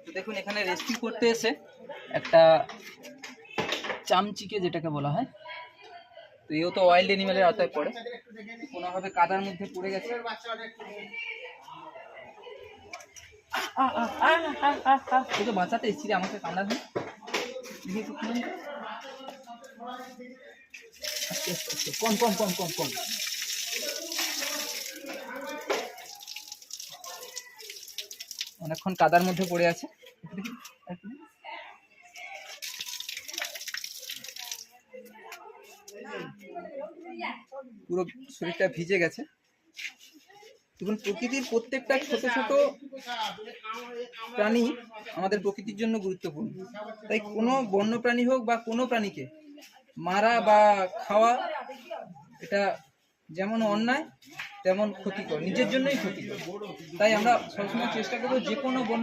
তো দেখুন এখানে রেস্কিউ করতে এসে একটা চামচিকে যেটাকে বলা হয়, তো এও তো ওয়াইল্ড অ্যানিমেলের আওতায় পড়ে, কোনোভাবে কাদার মধ্যে পড়ে গেছে। তুই তো বাঁচাতে এসেছি রে, আমাকে কামড়াবি দেখি একটু খুলুন। আস্তে আস্তে আস্তে, কম কম কম কম কম। অনেকক্ষণ কাদার মধ্যে পড়ে আছে, পুরো শরীরটা ভিজে গেছে। দেখুন প্রকৃতির প্রত্যেকটা ছোট ছোট প্রাণী আমাদের প্রকৃতির জন্য গুরুত্বপূর্ণ, তাই কোনো বন্য প্রাণী হোক বা কোনো প্রাণীকে মারা বা খাওয়া এটা যেমন অন্যায় তেমন ক্ষতিকর, নিজের জন্যই ক্ষতিকর। তাই আমরা সবসময় চেষ্টা করবো যে কোনো বন্য